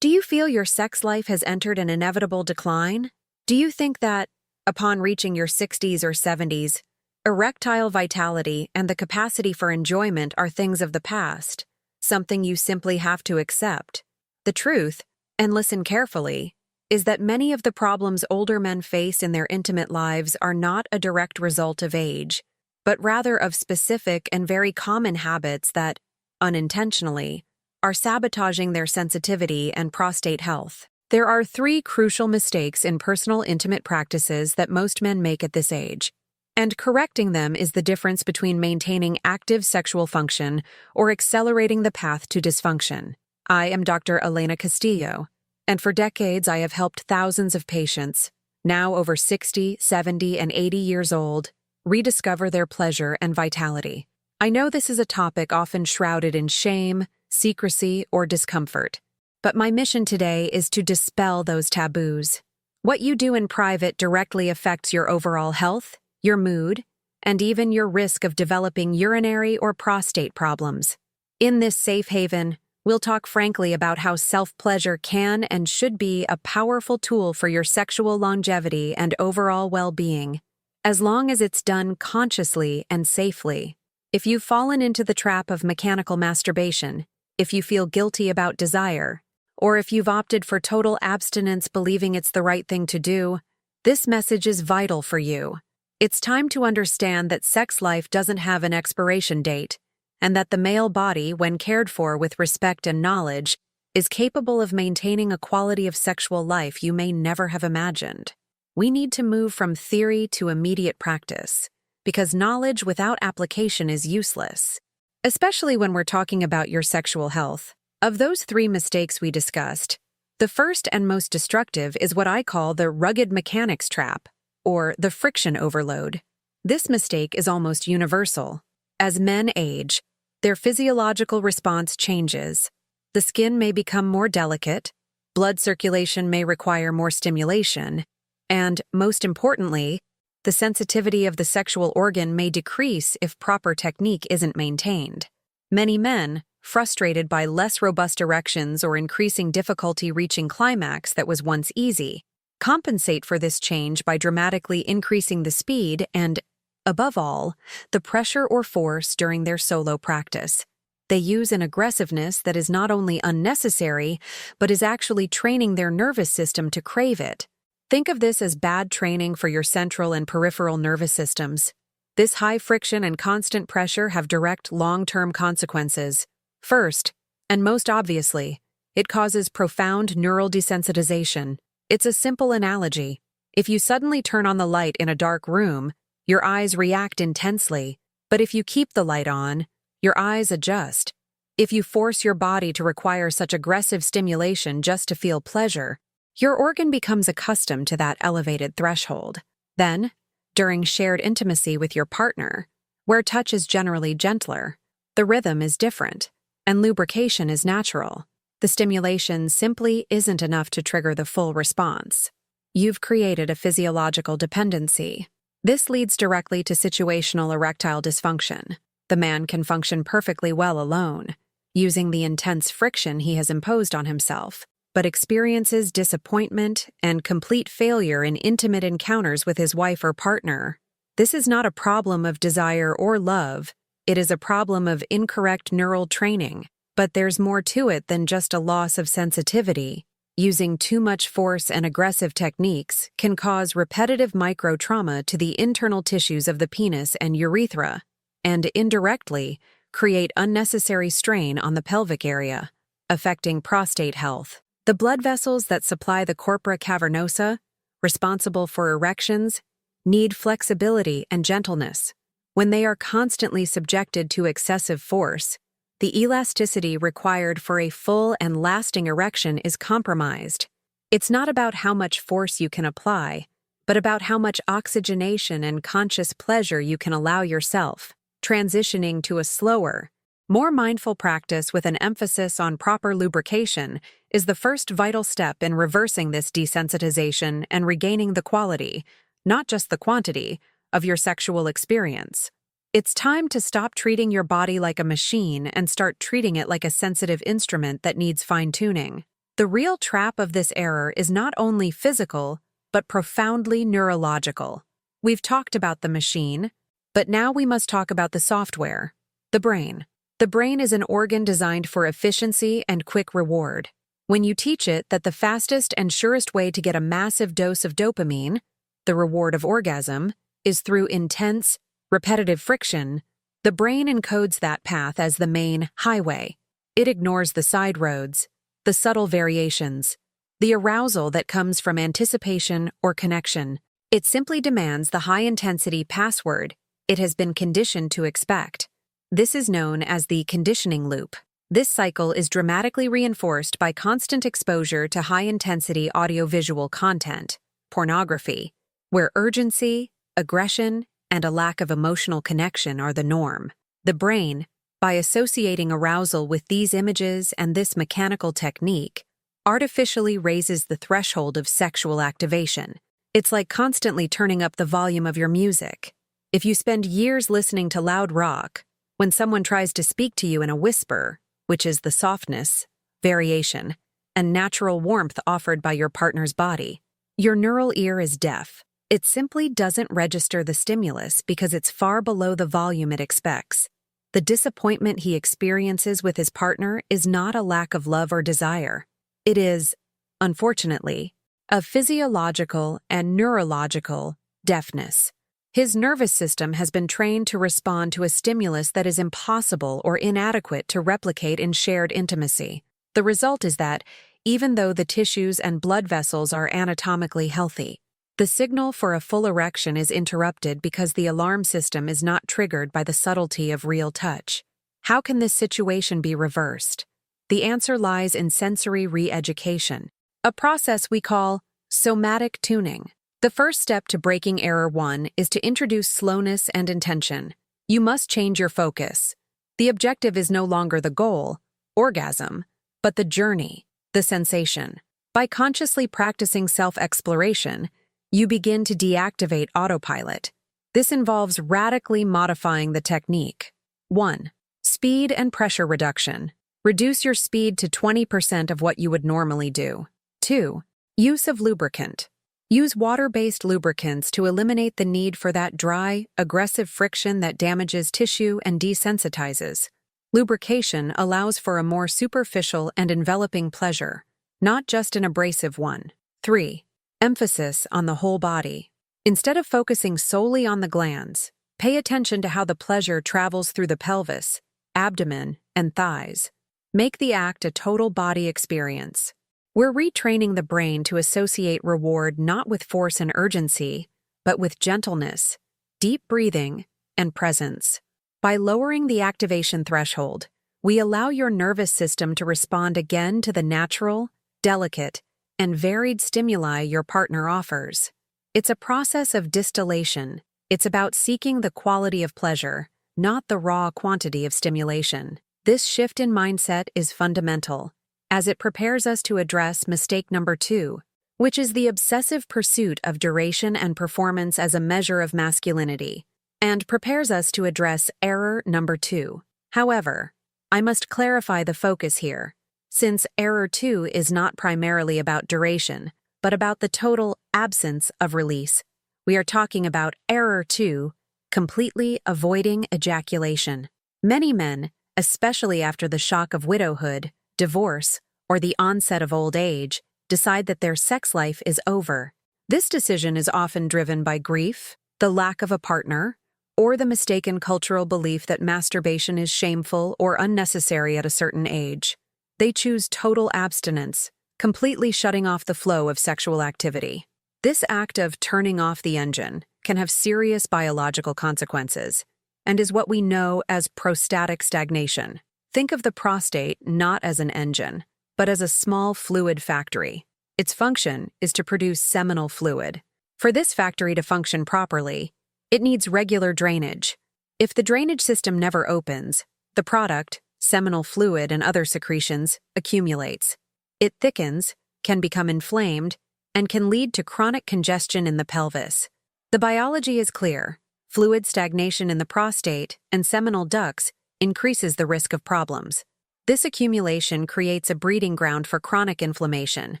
Do you feel your sex life has entered an inevitable decline? Do you think that, upon reaching your 60s or 70s, erectile vitality and the capacity for enjoyment are things of the past, something you simply have to accept? The truth, and listen carefully, is that many of the problems older men face in their intimate lives are not a direct result of age, but rather of specific and very common habits that, unintentionally, are sabotaging their sensitivity and prostate health. There are three crucial mistakes in personal intimate practices that most men make at this age, and correcting them is the difference between maintaining active sexual function or accelerating the path to dysfunction. I am Dr. Elena Castillo, and for decades I have helped thousands of patients, now over 60, 70, and 80 years old, rediscover their pleasure and vitality. I know this is a topic often shrouded in shame, secrecy, or discomfort, but my mission today is to dispel those taboos. What you do in private directly affects your overall health, your mood, and even your risk of developing urinary or prostate problems. In this safe haven, we'll talk frankly about how self-pleasure can and should be a powerful tool for your sexual longevity and overall well-being, as long as it's done consciously and safely. If you've fallen into the trap of mechanical masturbation, if you feel guilty about desire, or if you've opted for total abstinence believing it's the right thing to do, this message is vital for you. It's time to understand that sex life doesn't have an expiration date, and that the male body, when cared for with respect and knowledge, is capable of maintaining a quality of sexual life you may never have imagined. We need to move from theory to immediate practice, because knowledge without application is useless, especially when we're talking about your sexual health. Of those three mistakes we discussed, the first and most destructive is what I call the rugged mechanics trap, or the friction overload. This mistake is almost universal. As men age, their physiological response changes. The skin may become more delicate, blood circulation may require more stimulation, and, most importantly, the sensitivity of the sexual organ may decrease if proper technique isn't maintained. Many men, frustrated by less robust erections or increasing difficulty reaching climax that was once easy, compensate for this change by dramatically increasing the speed and, above all, the pressure or force during their solo practice. They use an aggressiveness that is not only unnecessary, but is actually training their nervous system to crave it. Think of this as bad training for your central and peripheral nervous systems. This high friction and constant pressure have direct long-term consequences. First, and most obviously, it causes profound neural desensitization. It's a simple analogy. If you suddenly turn on the light in a dark room, your eyes react intensely, but if you keep the light on, your eyes adjust. If you force your body to require such aggressive stimulation just to feel pleasure, your organ becomes accustomed to that elevated threshold. Then, during shared intimacy with your partner, where touch is generally gentler, the rhythm is different, and lubrication is natural. The stimulation simply isn't enough to trigger the full response. You've created a physiological dependency. This leads directly to situational erectile dysfunction. The man can function perfectly well alone, using the intense friction he has imposed on himself, but experiences disappointment and complete failure in intimate encounters with his wife or partner. This is not a problem of desire or love, it is a problem of incorrect neural training. But there's more to it than just a loss of sensitivity. Using too much force and aggressive techniques can cause repetitive micro-trauma to the internal tissues of the penis and urethra, and indirectly create unnecessary strain on the pelvic area, affecting prostate health. The blood vessels that supply the corpora cavernosa, responsible for erections, need flexibility and gentleness. When they are constantly subjected to excessive force, the elasticity required for a full and lasting erection is compromised. It's not about how much force you can apply, but about how much oxygenation and conscious pleasure you can allow yourself. Transitioning to a slower, more mindful practice with an emphasis on proper lubrication is the first vital step in reversing this desensitization and regaining the quality, not just the quantity, of your sexual experience. It's time to stop treating your body like a machine and start treating it like a sensitive instrument that needs fine-tuning. The real trap of this error is not only physical, but profoundly neurological. We've talked about the machine, but now we must talk about the software, the brain. The brain is an organ designed for efficiency and quick reward. When you teach it that the fastest and surest way to get a massive dose of dopamine, the reward of orgasm, is through intense, repetitive friction, the brain encodes that path as the main highway. It ignores the side roads, the subtle variations, the arousal that comes from anticipation or connection. It simply demands the high-intensity password it has been conditioned to expect. This is known as the conditioning loop. This cycle is dramatically reinforced by constant exposure to high-intensity audiovisual content, pornography, where urgency, aggression, and a lack of emotional connection are the norm. The brain, by associating arousal with these images and this mechanical technique, artificially raises the threshold of sexual activation. It's like constantly turning up the volume of your music. If you spend years listening to loud rock, when someone tries to speak to you in a whisper, which is the softness, variation, and natural warmth offered by your partner's body, your neural ear is deaf. It simply doesn't register the stimulus because it's far below the volume it expects. The disappointment he experiences with his partner is not a lack of love or desire. It is, unfortunately, a physiological and neurological deafness. His nervous system has been trained to respond to a stimulus that is impossible or inadequate to replicate in shared intimacy. The result is that, even though the tissues and blood vessels are anatomically healthy, the signal for a full erection is interrupted because the alarm system is not triggered by the subtlety of real touch. How can this situation be reversed? The answer lies in sensory re-education, a process we call somatic tuning. The first step to breaking error 1 is to introduce slowness and intention. You must change your focus. The objective is no longer the goal, orgasm, but the journey, the sensation. By consciously practicing self-exploration, you begin to deactivate autopilot. This involves radically modifying the technique. 1. Speed and pressure reduction. Reduce your speed to 20% of what you would normally do. 2. Use of lubricant. Use water-based lubricants to eliminate the need for that dry, aggressive friction that damages tissue and desensitizes. Lubrication allows for a more superficial and enveloping pleasure, not just an abrasive one. 3. Emphasis on the whole body. Instead of focusing solely on the glands, pay attention to how the pleasure travels through the pelvis, abdomen, and thighs. Make the act a total body experience. We're retraining the brain to associate reward not with force and urgency, but with gentleness, deep breathing, and presence. By lowering the activation threshold, we allow your nervous system to respond again to the natural, delicate, and varied stimuli your partner offers. It's a process of distillation. It's about seeking the quality of pleasure, not the raw quantity of stimulation. This shift in mindset is fundamental, as it prepares us to address mistake number 2, which is the obsessive pursuit of duration and performance as a measure of masculinity, and prepares us to address error number 2. However, I must clarify the focus here. Since error 2 is not primarily about duration, but about the total absence of release, we are talking about error 2, completely avoiding ejaculation. Many men, especially after the shock of widowhood, divorce, or the onset of old age, decide that their sex life is over. This decision is often driven by grief, the lack of a partner, or the mistaken cultural belief that masturbation is shameful or unnecessary at a certain age. They choose total abstinence, completely shutting off the flow of sexual activity. This act of turning off the engine can have serious biological consequences, and is what we know as prostatic stagnation. Think of the prostate not as an engine, but as a small fluid factory. Its function is to produce seminal fluid. For this factory to function properly, it needs regular drainage. If the drainage system never opens, the product, seminal fluid and other secretions, accumulates. It thickens, can become inflamed, and can lead to chronic congestion in the pelvis. The biology is clear. Fluid stagnation in the prostate and seminal ducts increases the risk of problems. This accumulation creates a breeding ground for chronic inflammation,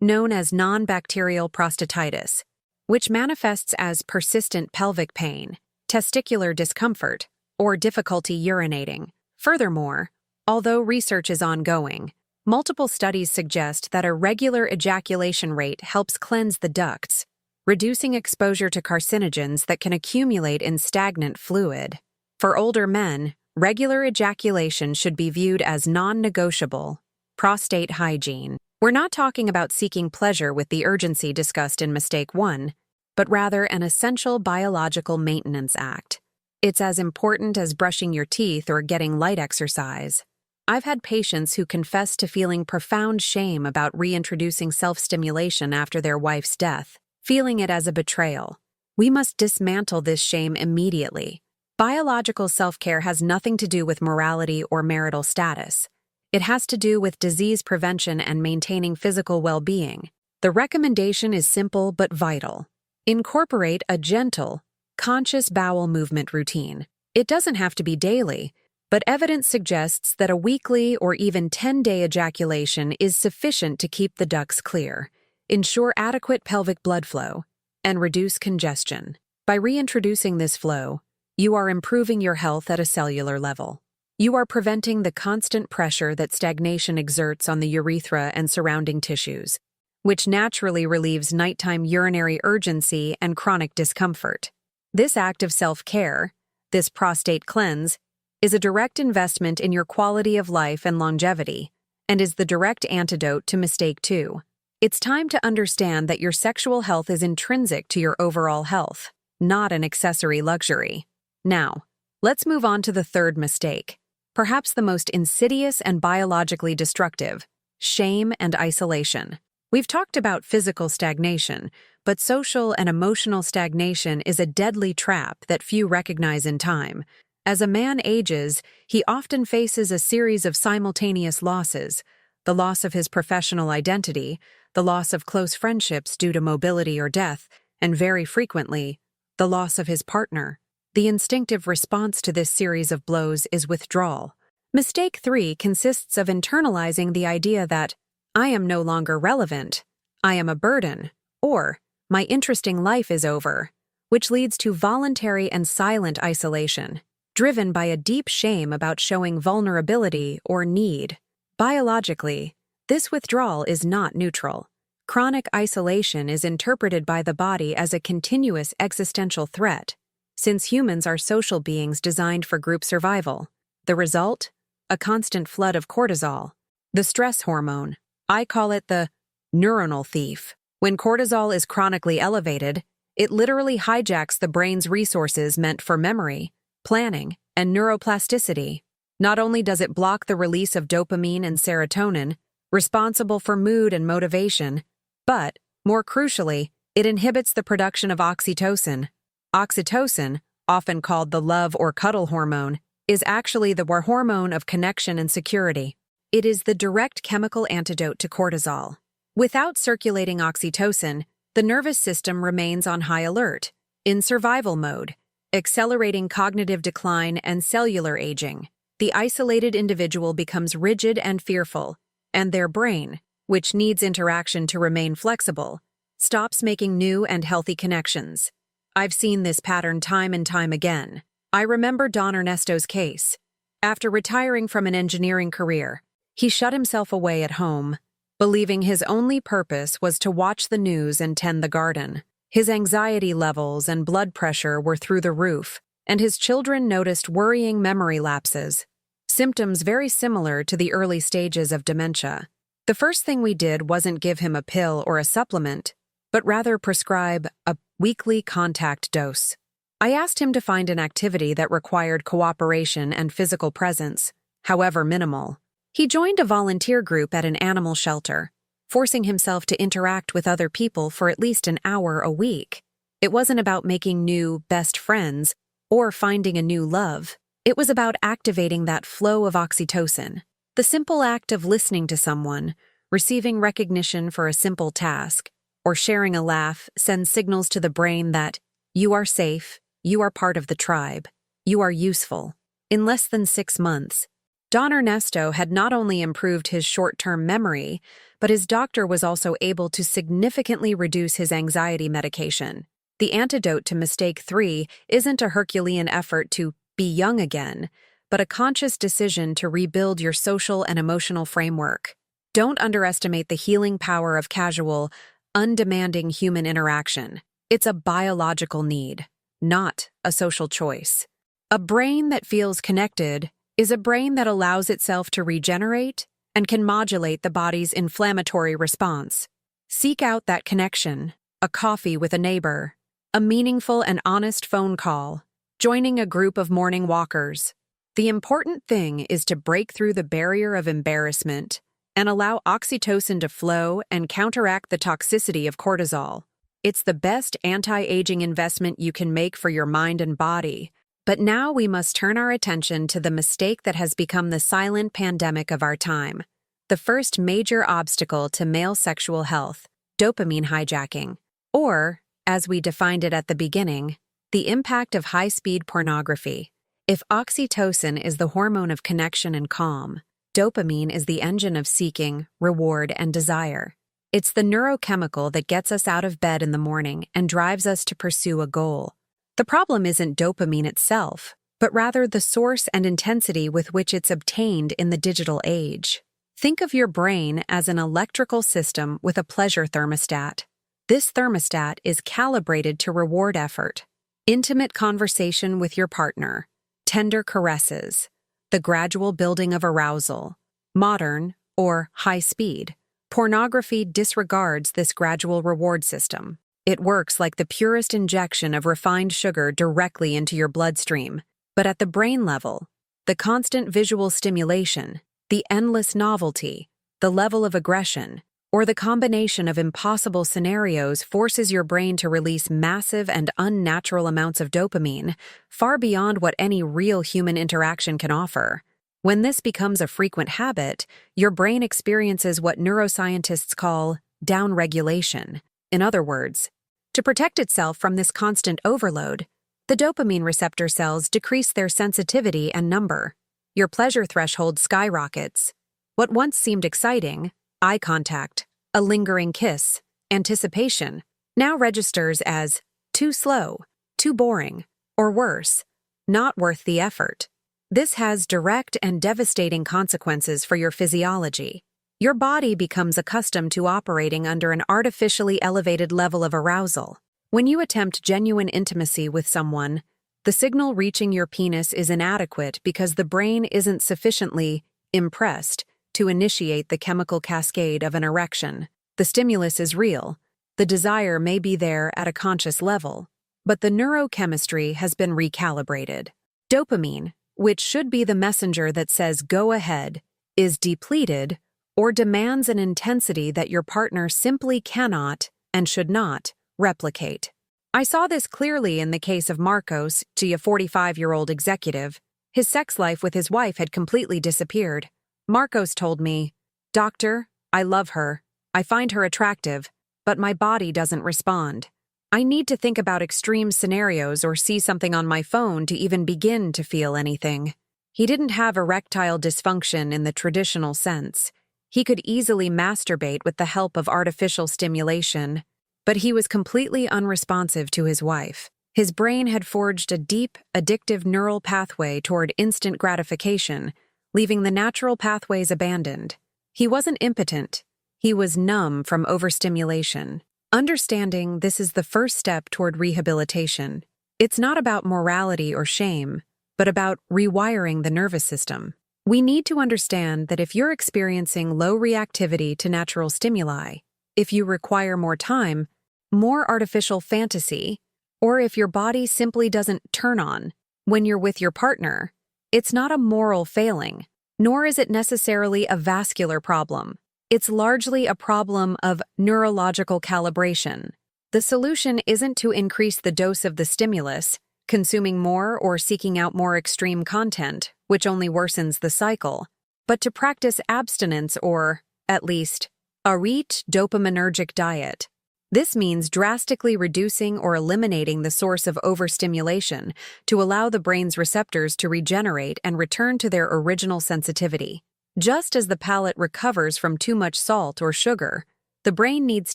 known as non-bacterial prostatitis, which manifests as persistent pelvic pain, testicular discomfort, or difficulty urinating. Furthermore, although research is ongoing, multiple studies suggest that a regular ejaculation rate helps cleanse the ducts, reducing exposure to carcinogens that can accumulate in stagnant fluid. For older men, regular ejaculation should be viewed as non-negotiable. Prostate hygiene. We're not talking about seeking pleasure with the urgency discussed in Mistake 1, but rather an essential biological maintenance act. It's as important as brushing your teeth or getting light exercise. I've had patients who confess to feeling profound shame about reintroducing self-stimulation after their wife's death, feeling it as a betrayal. We must dismantle this shame immediately. Biological self-care has nothing to do with morality or marital status. It has to do with disease prevention and maintaining physical well-being. The recommendation is simple but vital. Incorporate a gentle, conscious bowel movement routine. It doesn't have to be daily, but evidence suggests that a weekly or even 10-day ejaculation is sufficient to keep the ducts clear, ensure adequate pelvic blood flow, and reduce congestion. By reintroducing this flow, you are improving your health at a cellular level. You are preventing the constant pressure that stagnation exerts on the urethra and surrounding tissues, which naturally relieves nighttime urinary urgency and chronic discomfort. This act of self-care, this prostate cleanse, is a direct investment in your quality of life and longevity, and is the direct antidote to Mistake 2. It's time to understand that your sexual health is intrinsic to your overall health, not an accessory luxury. Now, let's move on to the third mistake, perhaps the most insidious and biologically destructive: shame and isolation. We've talked about physical stagnation, but social and emotional stagnation is a deadly trap that few recognize in time. As a man ages, he often faces a series of simultaneous losses: the loss of his professional identity, the loss of close friendships due to mobility or death, and very frequently, the loss of his partner. The instinctive response to this series of blows is withdrawal. Mistake 3 consists of internalizing the idea that I am no longer relevant, I am a burden, or my interesting life is over, which leads to voluntary and silent isolation, driven by a deep shame about showing vulnerability or need. Biologically, this withdrawal is not neutral. Chronic isolation is interpreted by the body as a continuous existential threat, since humans are social beings designed for group survival. The result? A constant flood of cortisol, the stress hormone. I call it the neuronal thief. When cortisol is chronically elevated, it literally hijacks the brain's resources meant for memory, planning, and neuroplasticity. Not only does it block the release of dopamine and serotonin, responsible for mood and motivation, but, more crucially, it inhibits the production of oxytocin. Oxytocin, often called the love or cuddle hormone, is actually the hormone of connection and security. It is the direct chemical antidote to cortisol. Without circulating oxytocin, the nervous system remains on high alert, in survival mode, accelerating cognitive decline and cellular aging. The isolated individual becomes rigid and fearful, and their brain, which needs interaction to remain flexible, stops making new and healthy connections. I've seen this pattern time and time again. I remember Don Ernesto's case. After retiring from an engineering career, he shut himself away at home, believing his only purpose was to watch the news and tend the garden. His anxiety levels and blood pressure were through the roof, and his children noticed worrying memory lapses, symptoms very similar to the early stages of dementia. The first thing we did wasn't give him a pill or a supplement, but rather prescribe a weekly contact dose. I asked him to find an activity that required cooperation and physical presence, however minimal. He joined a volunteer group at an animal shelter, forcing himself to interact with other people for at least an hour a week. It wasn't about making new best friends or finding a new love. It was about activating that flow of oxytocin. The simple act of listening to someone, receiving recognition for a simple task, or sharing a laugh sends signals to the brain that you are safe, you are part of the tribe, you are useful. In less than 6 months, Don Ernesto had not only improved his short-term memory, but his doctor was also able to significantly reduce his anxiety medication. The antidote to mistake 3 isn't a Herculean effort to be young again, but a conscious decision to rebuild your social and emotional framework. Don't underestimate the healing power of casual, undemanding human interaction. It's a biological need, not a social choice. A brain that feels connected is a brain that allows itself to regenerate and can modulate the body's inflammatory response. Seek out that connection, a coffee with a neighbor, a meaningful and honest phone call, joining a group of morning walkers. The important thing is to break through the barrier of embarrassment and allow oxytocin to flow and counteract the toxicity of cortisol. It's the best anti-aging investment you can make for your mind and body. But now we must turn our attention to the mistake that has become the silent pandemic of our time. The first major obstacle to male sexual health, dopamine hijacking, or, as we defined it at the beginning, the impact of high-speed pornography. If oxytocin is the hormone of connection and calm, dopamine is the engine of seeking, reward, and desire. It's the neurochemical that gets us out of bed in the morning and drives us to pursue a goal. The problem isn't dopamine itself, but rather the source and intensity with which it's obtained in the digital age. Think of your brain as an electrical system with a pleasure thermostat. This thermostat is calibrated to reward effort, intimate conversation with your partner, tender caresses, the gradual building of arousal. Modern, or high speed, pornography disregards this gradual reward system. It works like the purest injection of refined sugar directly into your bloodstream. But at the brain level, the constant visual stimulation, the endless novelty, the level of aggression, or the combination of impossible scenarios forces your brain to release massive and unnatural amounts of dopamine, far beyond what any real human interaction can offer. When this becomes a frequent habit, your brain experiences what neuroscientists call downregulation. In other words, to protect itself from this constant overload, the dopamine receptor cells decrease their sensitivity and number. Your pleasure threshold skyrockets. What once seemed exciting, eye contact, a lingering kiss, anticipation, now registers as too slow, too boring, or worse, not worth the effort. This has direct and devastating consequences for your physiology. Your body becomes accustomed to operating under an artificially elevated level of arousal. When you attempt genuine intimacy with someone, the signal reaching your penis is inadequate because the brain isn't sufficiently impressed to initiate the chemical cascade of an erection. The stimulus is real. The desire may be there at a conscious level, but the neurochemistry has been recalibrated. Dopamine, which should be the messenger that says go ahead, is depleted or demands an intensity that your partner simply cannot and should not replicate. I saw this clearly in the case of Marcos, a 45-year-old executive. His sex life with his wife had completely disappeared. Marcos told me, "Doctor, I love her. I find her attractive, but my body doesn't respond. I need to think about extreme scenarios or see something on my phone to even begin to feel anything." He didn't have erectile dysfunction in the traditional sense. He could easily masturbate with the help of artificial stimulation, but he was completely unresponsive to his wife. His brain had forged a deep, addictive neural pathway toward instant gratification, leaving the natural pathways abandoned. He wasn't impotent. He was numb from overstimulation. Understanding this is the first step toward rehabilitation. It's not about morality or shame, but about rewiring the nervous system. We need to understand that if you're experiencing low reactivity to natural stimuli, if you require more time, more artificial fantasy, or if your body simply doesn't turn on when you're with your partner, it's not a moral failing, nor is it necessarily a vascular problem. It's largely a problem of neurological calibration. The solution isn't to increase the dose of the stimulus, consuming more or seeking out more extreme content, which only worsens the cycle, but to practice abstinence or, at least, a dopaminergic diet. This means drastically reducing or eliminating the source of overstimulation to allow the brain's receptors to regenerate and return to their original sensitivity. Just as the palate recovers from too much salt or sugar, the brain needs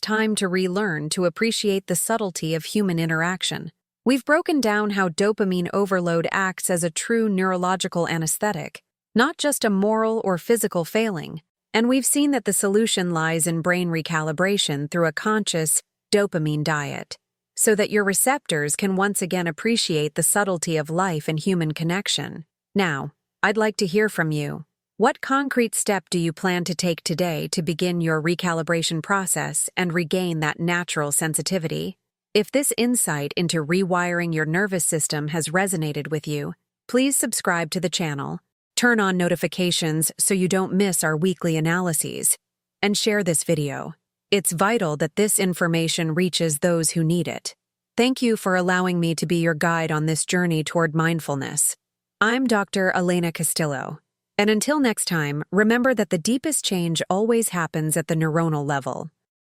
time to relearn to appreciate the subtlety of human interaction. We've broken down how dopamine overload acts as a true neurological anesthetic, not just a moral or physical failing. And we've seen that the solution lies in brain recalibration through a conscious dopamine diet, so that your receptors can once again appreciate the subtlety of life and human connection. Now, I'd like to hear from you. What concrete step do you plan to take today to begin your recalibration process and regain that natural sensitivity? If this insight into rewiring your nervous system has resonated with you, please subscribe to the channel, turn on notifications so you don't miss our weekly analyses, and share this video. It's vital that this information reaches those who need it. Thank you for allowing me to be your guide on this journey toward mindfulness. I'm Dr. Elena Castillo, and until next time, remember that the deepest change always happens at the neuronal level.